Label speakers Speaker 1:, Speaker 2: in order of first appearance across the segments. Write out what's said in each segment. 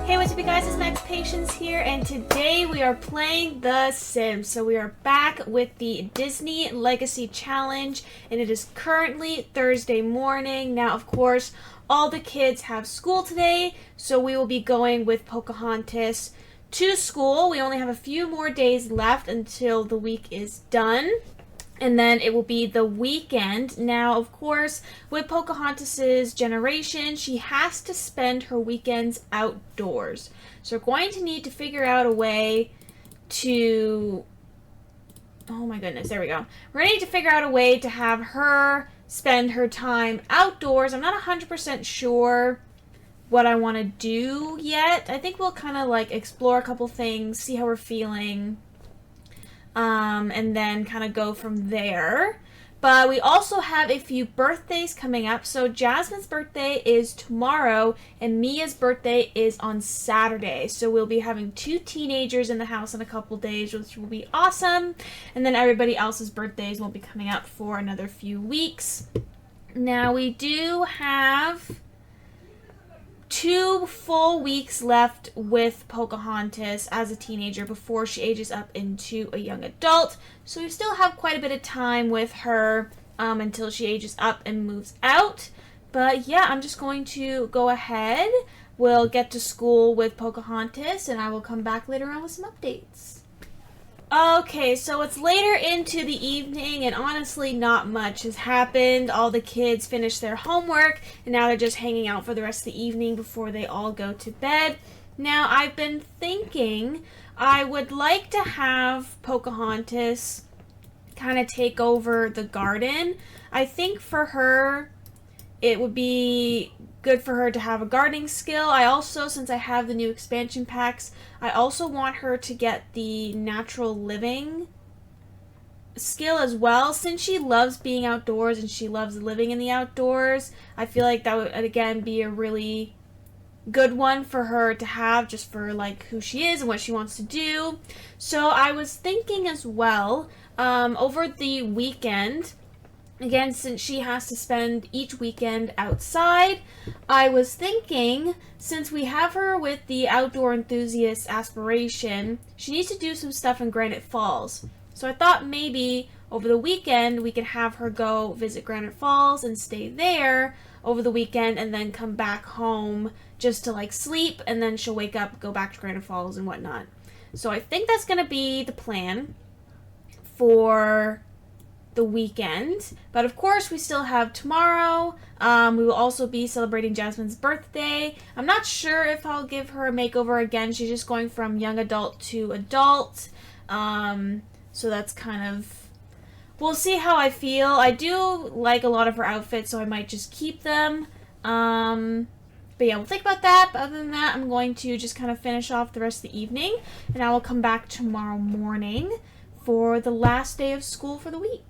Speaker 1: Hey, what's up you guys, it's Max Patience here, and today we are playing The Sims. So we are back with the Disney Legacy Challenge, and it is currently Thursday morning. Now, of course, all the kids have school today, so we will be going with Pocahontas to school. We only have a few more days left until the week is done. And then it will be the weekend. Now, of course, with Pocahontas's generation, she has to spend her weekends outdoors. So we're going to need to figure out a way to... Oh my goodness, there we go. We're going to need to figure out a way to have her spend her time outdoors. I'm not 100% sure what I want to do yet. I think we'll kind of like explore a couple things, see how we're feeling. And then kind of go from there. But we also have a few birthdays coming up. So Jasmine's birthday is tomorrow, and Mia's birthday is on Saturday. So we'll be having two teenagers in the house in a couple days, which will be awesome. And then everybody else's birthdays won't be coming up for another few weeks. Now we do have 2 full weeks left with Pocahontas as a teenager before she ages up into a young adult. So we still have quite a bit of time with her until she ages up and moves out. But yeah, I'm just going to go ahead. We'll get to school with Pocahontas, and I will come back later on with some updates. Okay, so it's later into the evening, and honestly, not much has happened. All the kids finished their homework, and now they're just hanging out for the rest of the evening before they all go to bed. Now, I've been thinking I would like to have Pocahontas kind of take over the garden. I think for her, it would be good for her to have a gardening skill. I also, since I have the new expansion packs, I also want her to get the natural living skill as well. Since she loves being outdoors and she loves living in the outdoors, I feel like that would, again, be a really good one for her to have, just for like who she is and what she wants to do. So I was thinking as well, over the weekend, again, since she has to spend each weekend outside, I was thinking, since we have her with the outdoor enthusiast aspiration, she needs to do some stuff in Granite Falls. So I thought maybe over the weekend we could have her go visit Granite Falls and stay there over the weekend, and then come back home just to like sleep, and then she'll wake up, go back to Granite Falls and whatnot. So I think that's going to be the plan for the weekend. But of course, we still have tomorrow. We will also be celebrating Jasmine's birthday. I'm not sure if I'll give her a makeover again. She's just going from young adult to adult. So that's kind of... We'll see how I feel. I do like a lot of her outfits, so I might just keep them. But yeah, we'll think about that. But other than that, I'm going to just kind of finish off the rest of the evening, and I will come back tomorrow morning for the last day of school for the week.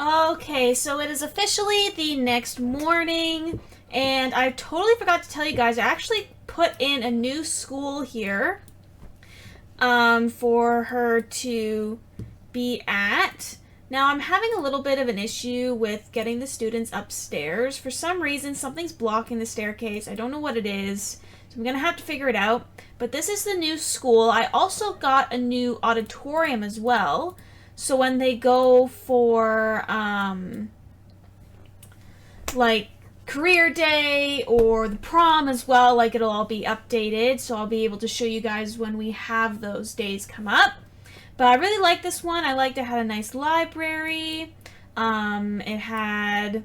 Speaker 1: Okay, so it is officially the next morning, and I totally forgot to tell you guys, I actually put in a new school here for her to be at. Now, I'm having a little bit of an issue with getting the students upstairs. For some reason, something's blocking the staircase. I don't know what it is, so I'm going to have to figure it out. But this is the new school. I also got a new auditorium as well. So when they go for, like, career day or the prom as well, like, it'll all be updated. So I'll be able to show you guys when we have those days come up. But I really like this one. I liked it had a nice library. It had,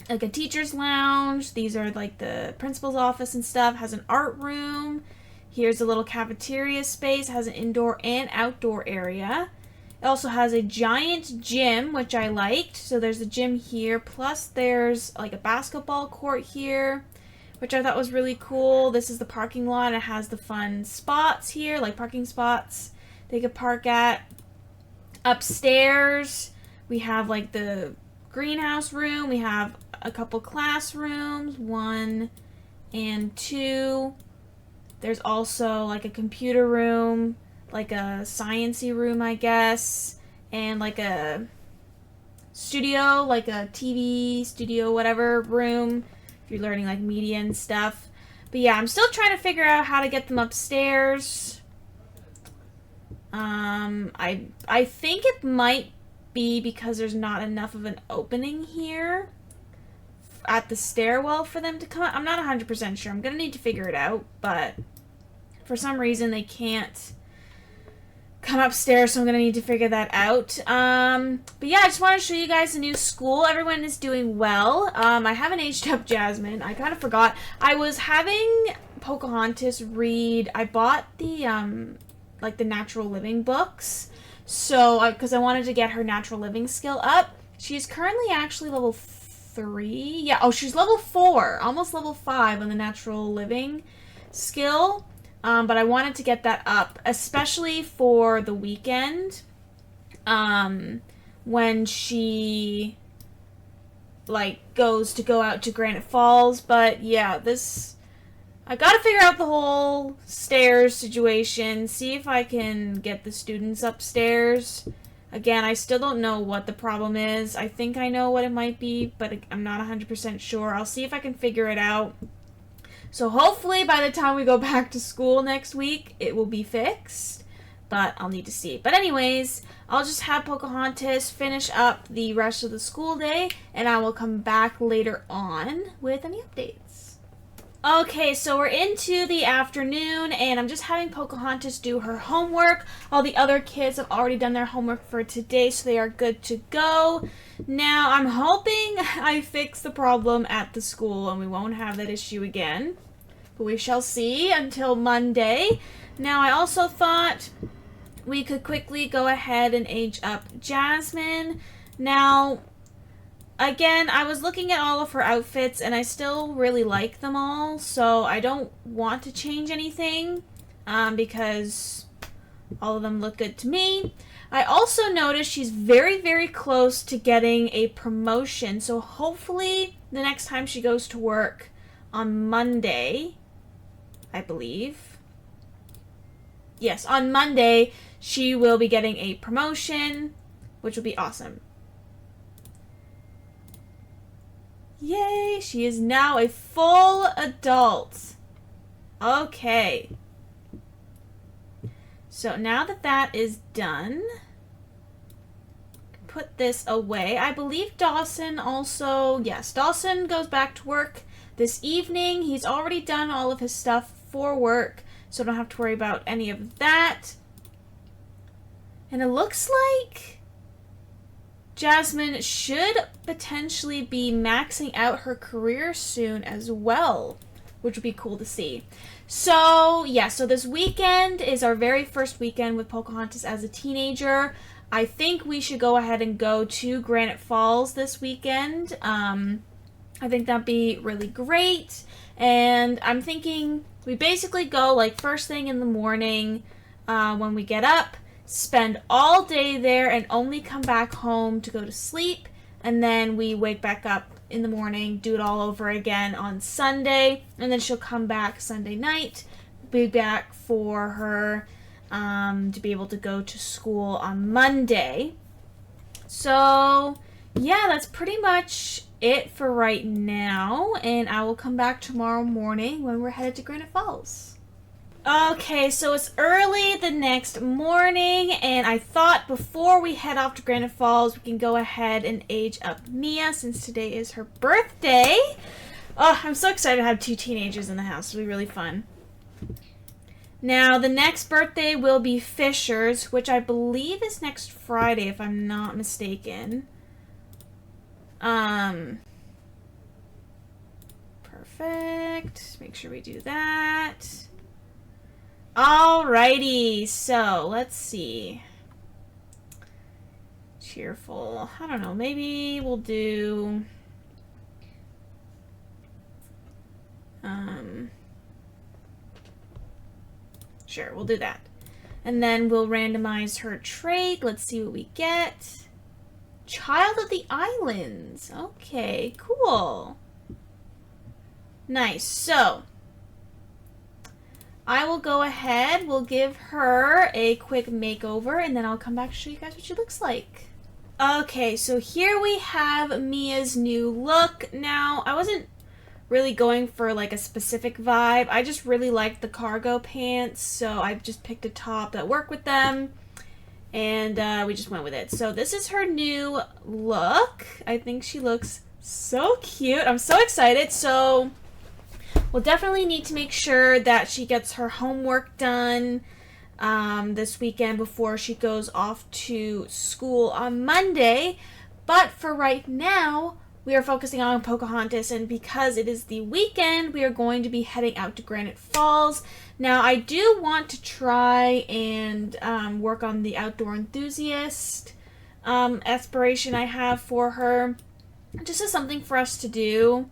Speaker 1: like, a teacher's lounge. These are, like, the principal's office and stuff. Has an art room. Here's a little cafeteria space. Has an indoor and outdoor area. It also has a giant gym, which I liked. So there's a gym here, plus there's like a basketball court here, which I thought was really cool. This is the parking lot. It has the fun spots here, like parking spots they could park at. Upstairs, we have like the greenhouse room. We have a couple classrooms, 1 and 2. There's also like a computer room, like a science-y room, I guess, and like a studio, like a TV studio, whatever room, if you're learning like media and stuff. But yeah, I'm still trying to figure out how to get them upstairs. I think it might be because there's not enough of an opening here at the stairwell for them to come up. I'm not 100% sure. I'm gonna need to figure it out, but for some reason they can't come upstairs, so I'm gonna need to figure that out. But yeah, I just want to show you guys the new school. Everyone is doing well. I haven't aged up Jasmine. I kind of forgot. I was having Pocahontas read. I bought the like the natural living books, so because I wanted to get her natural living skill up. She's currently actually level 3. Yeah. Oh, she's level 4, almost level 5 on the natural living skill. But I wanted to get that up, especially for the weekend, when she, like, goes to go out to Granite Falls. But, yeah, I gotta figure out the whole stairs situation, see if I can get the students upstairs. Again, I still don't know what the problem is. I think I know what it might be, but I'm not 100% sure. I'll see if I can figure it out. So hopefully by the time we go back to school next week, it will be fixed. But I'll need to see. But anyways, I'll just have Pocahontas finish up the rest of the school day, and I will come back later on with any updates. Okay, so we're into the afternoon, and I'm just having Pocahontas do her homework. All the other kids have already done their homework for today, so they are good to go. Now, I'm hoping I fix the problem at the school and we won't have that issue again. But we shall see until Monday. Now, I also thought we could quickly go ahead and age up Jasmine. Now, again, I was looking at all of her outfits and I still really like them all. So I don't want to change anything because all of them look good to me. I also noticed she's very, very close to getting a promotion. So hopefully the next time she goes to work on Monday, I believe. Yes, on Monday, she will be getting a promotion, which will be awesome. Yay, she is now a full adult. Okay. So now that that is done, put this away. I believe Dawson also, yes, Dawson goes back to work this evening. He's already done all of his stuff for work, so I don't have to worry about any of that. And it looks like Jasmine should potentially be maxing out her career soon as well, which would be cool to see. So, yeah, so this weekend is our very first weekend with Pocahontas as a teenager. I think we should go ahead and go to Granite Falls this weekend. I think that'd be really great. And I'm thinking we basically go like first thing in the morning when we get up, spend all day there, and only come back home to go to sleep. And then we wake back up in the morning, do it all over again on Sunday, and then she'll come back Sunday night, be back for her to be able to go to school on Monday. So yeah, that's pretty much it for right now, and I will come back tomorrow morning when we're headed to Granite Falls. Okay, so it's early the next morning, and I thought before we head off to Granite Falls, we can go ahead and age up Mia since today is her birthday. Oh, I'm so excited to have 2 teenagers in the house. It'll be really fun. Now, the next birthday will be Fisher's, which I believe is next Friday, if I'm not mistaken. Perfect. Make sure we do that. Alrighty, so let's see. Cheerful. I don't know, maybe we'll do sure, we'll do that. And then we'll randomize her trait. Let's see what we get. Child of the Islands. Okay, cool. Nice. So I will go ahead, we'll give her a quick makeover, and then I'll come back to show you guys what she looks like. Okay, so here we have Mia's new look. Now, I wasn't really going for like a specific vibe. I just really liked the cargo pants, so I just picked a top that worked with them, and we just went with it. So this is her new look. I think she looks so cute. I'm so excited. So we'll definitely need to make sure that she gets her homework done this weekend before she goes off to school on Monday. But for right now, we are focusing on Pocahontas, and because it is the weekend, we are going to be heading out to Granite Falls. Now, I do want to try and work on the outdoor enthusiast aspiration I have for her, just as something for us to do.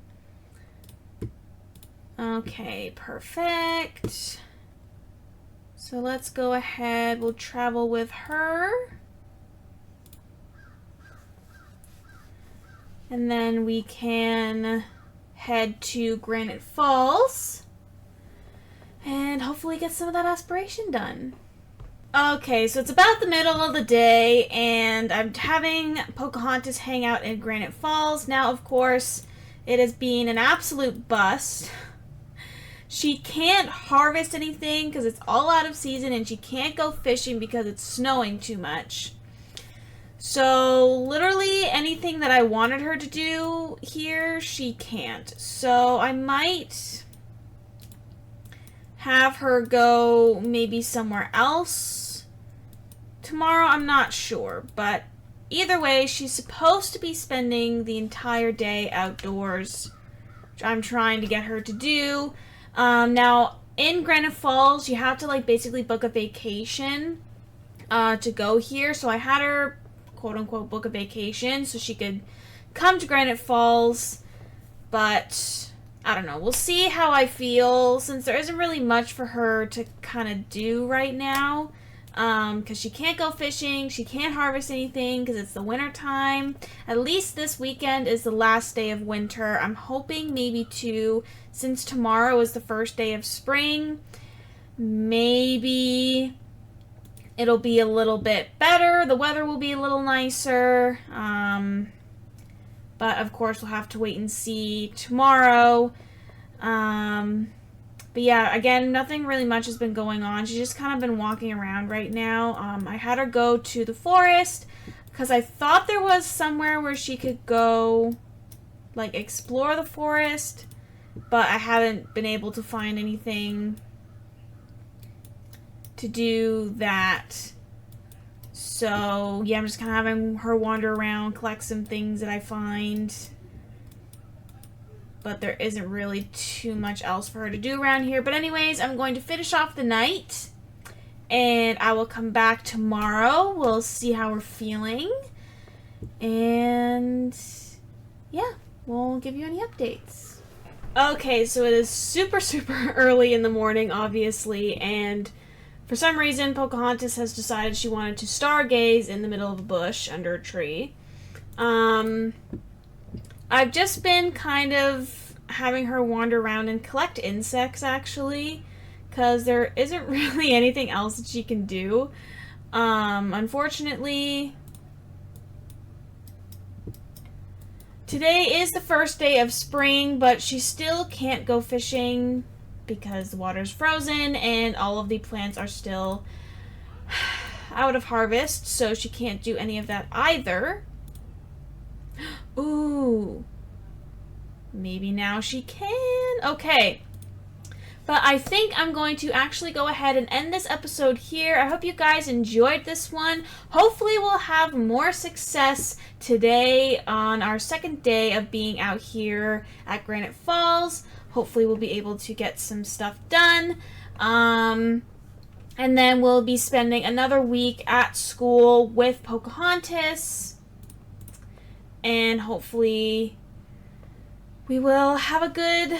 Speaker 1: Okay, perfect. So let's go ahead. We'll travel with her. And then we can head to Granite Falls and hopefully get some of that aspiration done. Okay, so it's about the middle of the day, and I'm having Pocahontas hang out in Granite Falls. Now, of course, it has been an absolute bust. She can't harvest anything because it's all out of season, and she can't go fishing because it's snowing too much. So literally anything that I wanted her to do here, she can't. So I might have her go maybe somewhere else tomorrow. I'm not sure, but either way, she's supposed to be spending the entire day outdoors, which I'm trying to get her to do. Now, in Granite Falls, you have to like basically book a vacation to go here. So I had her quote-unquote book a vacation so she could come to Granite Falls, but I don't know. We'll see how I feel, since there isn't really much for her to kind of do right now, because she can't go fishing, she can't harvest anything because it's the winter time. At least this weekend is the last day of winter. I'm hoping maybe since tomorrow is the first day of spring, maybe it'll be a little bit better. The weather will be a little nicer. But of course, we'll have to wait and see tomorrow. But yeah, again, nothing really much has been going on. She's just kind of been walking around right now. I had her go to the forest because I thought there was somewhere where she could go, like, explore the forest. But I haven't been able to find anything to do that. So yeah, I'm just kind of having her wander around, collect some things that I find, but there isn't really too much else for her to do around here. But anyways, I'm going to finish off the night and I will come back tomorrow. We'll see how we're feeling, and yeah, we'll give you any updates. Okay, so it is super early in the morning, obviously, and for some reason, Pocahontas has decided she wanted to stargaze in the middle of a bush under a tree. I've just been kind of having her wander around and collect insects, actually, because there isn't really anything else that she can do. Unfortunately, today is the first day of spring, but she still can't go fishing because the water's frozen and all of the plants are still out of harvest, so she can't do any of that either. Ooh. Maybe now she can. Okay. But I think I'm going to actually go ahead and end this episode here. I hope you guys enjoyed this one. Hopefully we'll have more success today on our second day of being out here at Granite Falls. Hopefully we'll be able to get some stuff done. And then we'll be spending another week at school with Pocahontas. And hopefully we will have a good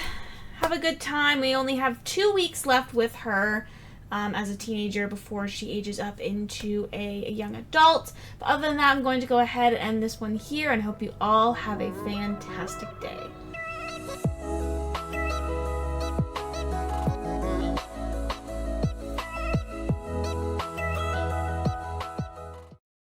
Speaker 1: time. We only have 2 weeks left with her as a teenager before she ages up into a young adult. But other than that, I'm going to go ahead and end this one here and hope you all have a fantastic day.